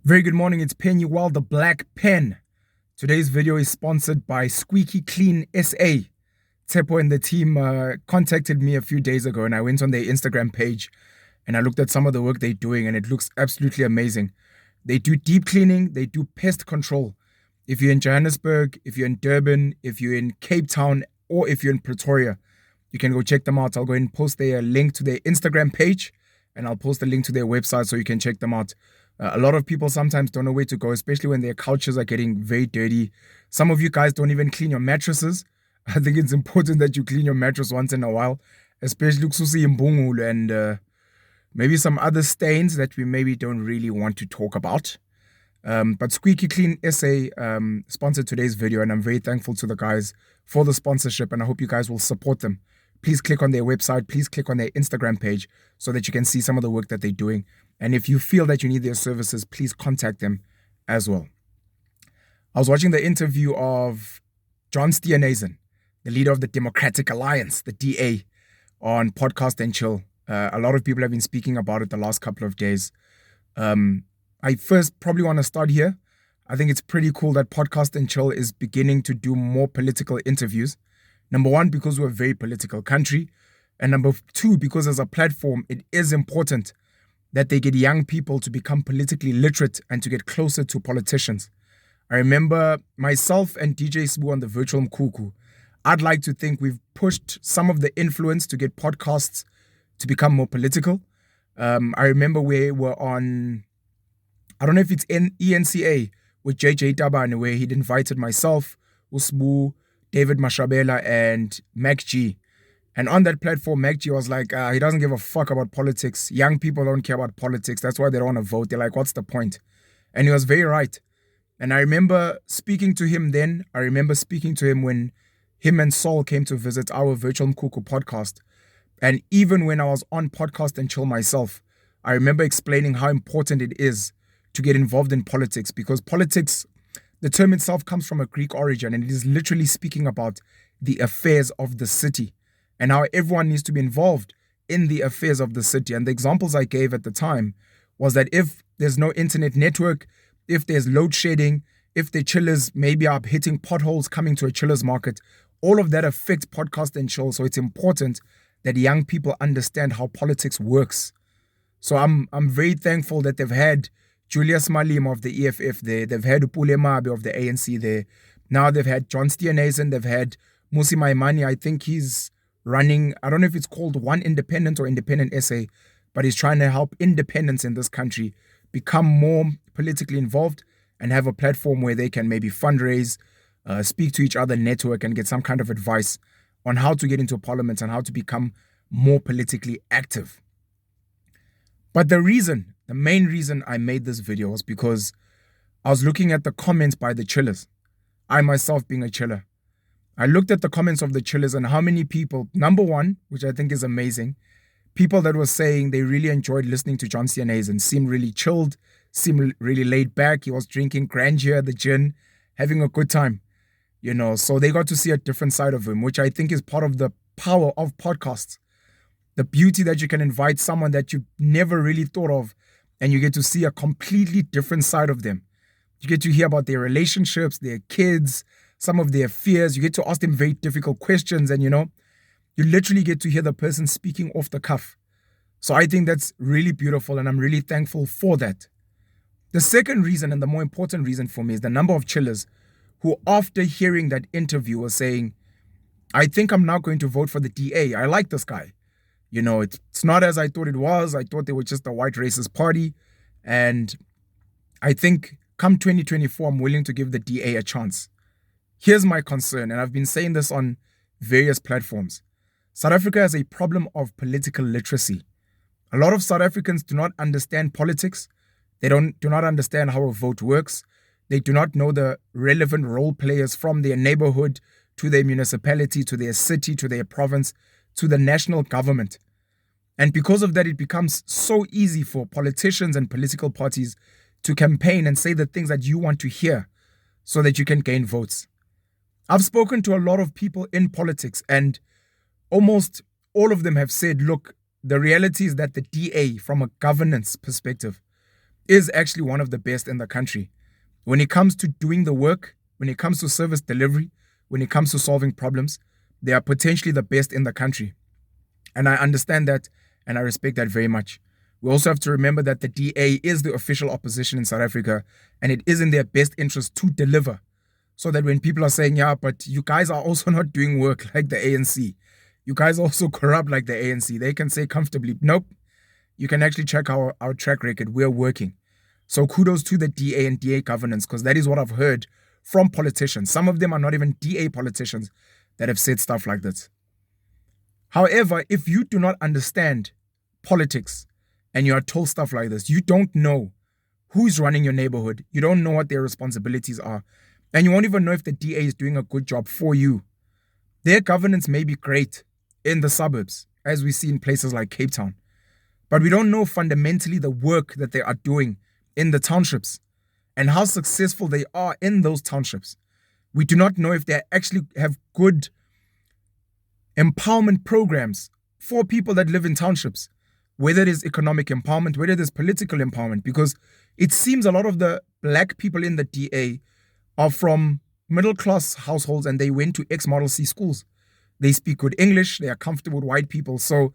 Very good morning, it's Penny Wild, the Black Pen. Today's video is sponsored by Squeaky Clean SA. Tepo and the team contacted me a few days ago and I went on their Instagram page and I looked at some of the work they're doing and it looks absolutely amazing. They do deep cleaning, they do pest control. If you're in Johannesburg, if you're in Durban, if you're in Cape Town, or if you're in Pretoria, you can go check them out. I'll go ahead and post their link to their Instagram page and I'll post a link to their website so you can check them out. A lot of people sometimes don't know where to go, especially when their couches are getting very dirty. Some of you guys don't even clean your mattresses. I think it's important that you clean your mattress once in a while, especially kususi imbungulu and maybe some other stains that we maybe don't really want to talk about. But Squeaky Clean SA sponsored today's video, and I'm very thankful to the guys for the sponsorship, and I hope you guys will support them. Please click on their website, please click on their Instagram page so that you can see some of the work that they're doing. And if you feel that you need their services, please contact them as well. I was watching the interview of John Steenhuizen, the leader of the Democratic Alliance, the DA, on Podcast and Chill. A lot of people have been speaking about it the last couple of days. I first probably want to start here. I think it's pretty cool that Podcast and Chill is beginning to do more political interviews. Number one, because we're a very political country. And number two, because as a platform, it is important that they get young people to become politically literate and to get closer to politicians. I remember myself and DJ Sbu on the virtual Mkuku. I'd like to think we've pushed some of the influence to get podcasts to become more political. I remember we were on, I don't know if it's in ENCA with JJ Tabane, where he'd invited myself, Usbu, David Mashabela, and Mac G. And on that platform, Mac G was like, he doesn't give a fuck about politics. Young people don't care about politics. That's why they don't want to vote. They're like, what's the point? And he was very right. And I remember speaking to him then. I remember speaking to him when him and Saul came to visit our Virtual Mkuku podcast. And even when I was on Podcast and Chill myself, I remember explaining how important it is to get involved in politics, because politics, the term itself comes from a Greek origin, and it is literally speaking about the affairs of the city and how everyone needs to be involved in the affairs of the city. And the examples I gave at the time was that if there's no internet network, if there's load shedding, if the chillers maybe are hitting potholes coming to a chillers market, all of that affects Podcast and Chill. So it's important that young people understand how politics works. So I'm very thankful that they've had Julius Malema of the EFF there. They've had Upule Mabe of the ANC there. Now they've had John Steenhuizen. They've had Musi Maimani. I think he's running, I don't know if it's called One Independent or Independent SA, but he's trying to help independents in this country become more politically involved and have a platform where they can maybe fundraise, speak to each other, network, and get some kind of advice on how to get into parliament and how to become more politically active. But the main reason I made this video was because I was looking at the comments by the chillers. I myself being a chiller. I looked at the comments of the chillers and how many people, number one, which I think is amazing, people that were saying they really enjoyed listening to John Steenhuizen, seemed really chilled, seemed really laid back. He was drinking grandeur, the gin, having a good time, so they got to see a different side of him, which I think is part of the power of podcasts. The beauty that you can invite someone that you never really thought of and you get to see a completely different side of them. You get to hear about their relationships, their kids, some of their fears. You get to ask them very difficult questions and, you literally get to hear the person speaking off the cuff. So I think that's really beautiful and I'm really thankful for that. The second reason and the more important reason for me is the number of chillers who, after hearing that interview, were saying, I think I'm now going to vote for the DA. I like this guy. It's not as I thought it was. I thought they were just a white racist party. And I think come 2024, I'm willing to give the DA a chance. Here's my concern, and I've been saying this on various platforms. South Africa has a problem of political literacy. A lot of South Africans do not understand politics. They do not understand how a vote works. They do not know the relevant role players from their neighborhood to their municipality, to their city, to their province, to the national government. And because of that, it becomes so easy for politicians and political parties to campaign and say the things that you want to hear so that you can gain votes. I've spoken to a lot of people in politics and almost all of them have said, look, the reality is that the DA, from a governance perspective, is actually one of the best in the country. When it comes to doing the work, when it comes to service delivery, when it comes to solving problems, they are potentially the best in the country. And I understand that and I respect that very much. We also have to remember that the DA is the official opposition in South Africa, and it is in their best interest to deliver. So that when people are saying, yeah, but you guys are also not doing work like the ANC, you guys also corrupt like the ANC, they can say comfortably, nope, you can actually check our track record. We're working. So kudos to the DA and DA governance, because that is what I've heard from politicians. Some of them are not even DA politicians that have said stuff like that. However, if you do not understand politics and you are told stuff like this, you don't know who's running your neighborhood. You don't know what their responsibilities are. And you won't even know if the DA is doing a good job for you. Their governance may be great in the suburbs, as we see in places like Cape Town. But we don't know fundamentally the work that they are doing in the townships and how successful they are in those townships. We do not know if they actually have good empowerment programs for people that live in townships, whether it is economic empowerment, whether it is political empowerment, because it seems a lot of the black people in the DA are from middle class households and they went to ex-Model C schools. They speak good English, they are comfortable with white people. So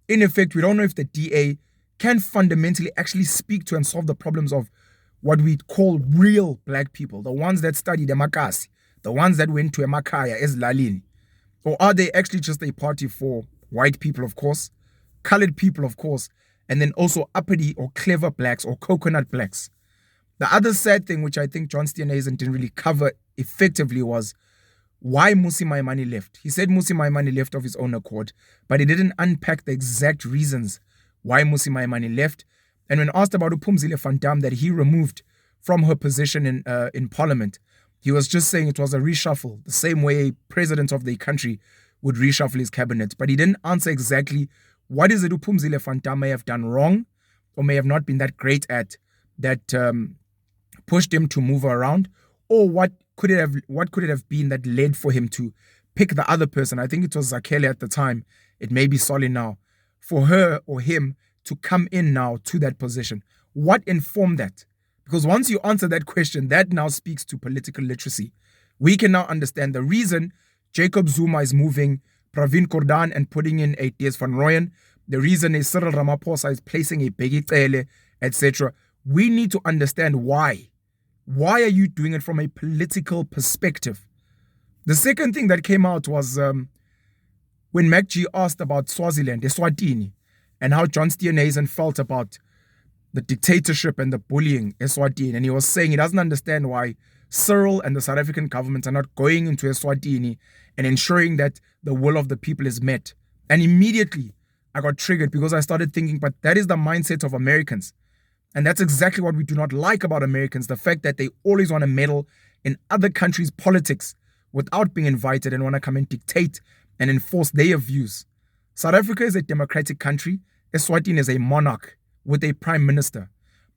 in effect, we don't know if the DA can fundamentally actually speak to and solve the problems of what we call real black people, the ones that studied emakasi, the ones that went to emakaya ezilalini. Or are they actually just a party for white people, of course, colored people, of course, and then also uppity or clever blacks or coconut blacks? The other sad thing, which I think John Steenhuizen didn't really cover effectively, was why Mmusi Maimane left. He said Mmusi Maimane left of his own accord, but he didn't unpack the exact reasons why Mmusi Maimane left. And when asked about uPhumzile van Dam that he removed from her position in parliament, he was just saying it was a reshuffle, the same way a president of the country would reshuffle his cabinet. But he didn't answer exactly what is it uPhumzile van Dam may have done wrong or may have not been that great at that pushed him to move around, or what could it have been that led for him to pick the other person. I think it was Zakhele at the time. It may be Solly now. For her or him to come in now to that position. What informed that? Because once you answer that question, that now speaks to political literacy. We can now understand the reason Jacob Zuma is moving Pravin Gordhan and putting in a DS van Rooyen, the reason a Cyril Ramaphosa is placing a Bheki Cele, etc. We need to understand why. Why are you doing it from a political perspective? The second thing that came out was when MacG asked about Swaziland, Eswatini, and how John Steenhuizen felt about the dictatorship and the bullying Eswatini. And he was saying he doesn't understand why Cyril and the South African government are not going into Eswatini and ensuring that the will of the people is met. And immediately I got triggered because I started thinking, but that is the mindset of Americans. And that's exactly what we do not like about Americans, the fact that they always want to meddle in other countries' politics without being invited and want to come and dictate and enforce their views. South Africa is a democratic country. Eswatini is a monarch with a prime minister.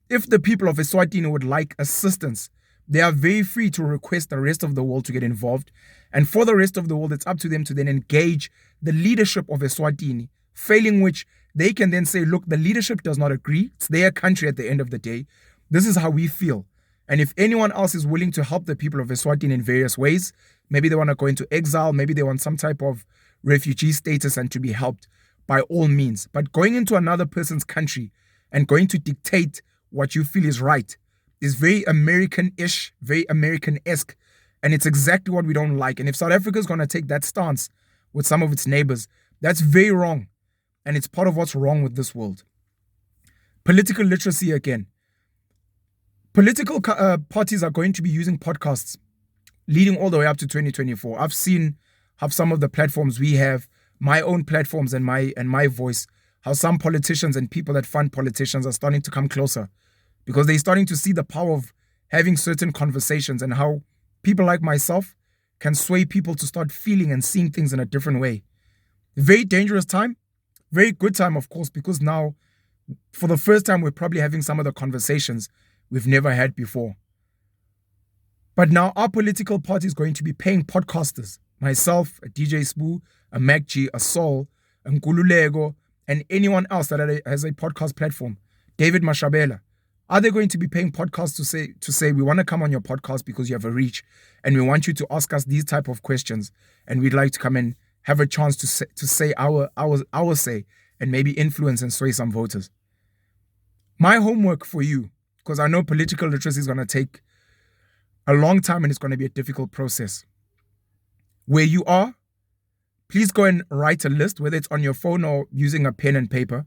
If the people of Eswatini would like assistance, they are very free to request the rest of the world to get involved. And for the rest of the world, it's up to them to then engage the leadership of Eswatini, failing which they can then say, look, the leadership does not agree. It's their country at the end of the day. This is how we feel. And if anyone else is willing to help the people of Eswatini in various ways, maybe they want to go into exile, maybe they want some type of refugee status and to be helped, by all means. But going into another person's country and going to dictate what you feel is right is very American-ish, very American-esque, and it's exactly what we don't like. And if South Africa is going to take that stance with some of its neighbors, that's very wrong. And it's part of what's wrong with this world. Political literacy again. Political parties are going to be using podcasts leading all the way up to 2024. I've seen how some of the platforms we have, my own platforms and my voice, how some politicians and people that fund politicians are starting to come closer because they're starting to see the power of having certain conversations and how people like myself can sway people to start feeling and seeing things in a different way. Very dangerous time, very good time, of course, because now, for the first time, we're probably having some of the conversations we've never had before. But now our political party is going to be paying podcasters, myself, a DJ Spoo, a MacG, a Soul, a Nkululeko, and anyone else that has a podcast platform, David Mashabela, Are they going to be paying podcasts to say we want to come on your podcast because you have a reach and we want you to ask us these type of questions and we'd like to come and have a chance to say our say and maybe influence and sway some voters? My homework for you, because I know political literacy is going to take a long time and it's going to be a difficult process. Where you are, please go and write a list, whether it's on your phone or using a pen and paper.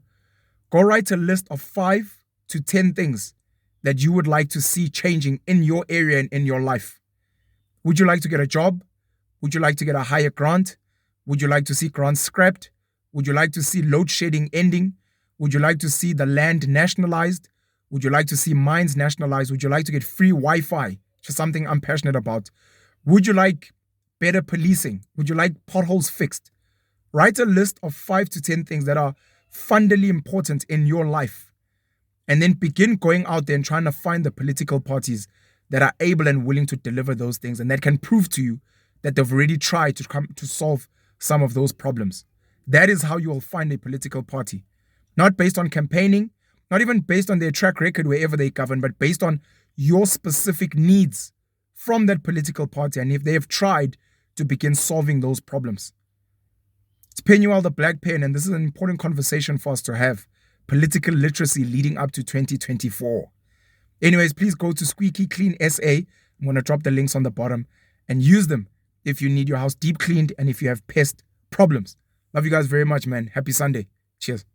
Go write a list of 5 to 10 things that you would like to see changing in your area and in your life. Would you like to get a job? Would you like to get a higher grant? Would you like to see grants scrapped? Would you like to see load shedding ending? Would you like to see the land nationalized? Would you like to see mines nationalized? Would you like to get free Wi-Fi, which is something I'm passionate about? Would you like better policing? Would you like potholes fixed? Write a list of 5 to 10 things that are fundamentally important in your life. And then begin going out there and trying to find the political parties that are able and willing to deliver those things and that can prove to you that they've already tried to come to solve some of those problems. That is how you will find a political party. Not based on campaigning, not even based on their track record wherever they govern, but based on your specific needs from that political party and if they have tried to begin solving those problems. It's Penuel the Black Pen, and this is an important conversation for us to have. Political literacy leading up to 2024. Anyways, please go to Squeaky Clean SA. I'm going to drop the links on the bottom and use them if you need your house deep cleaned and if you have pest problems. Love you guys very much, man. Happy Sunday. Cheers.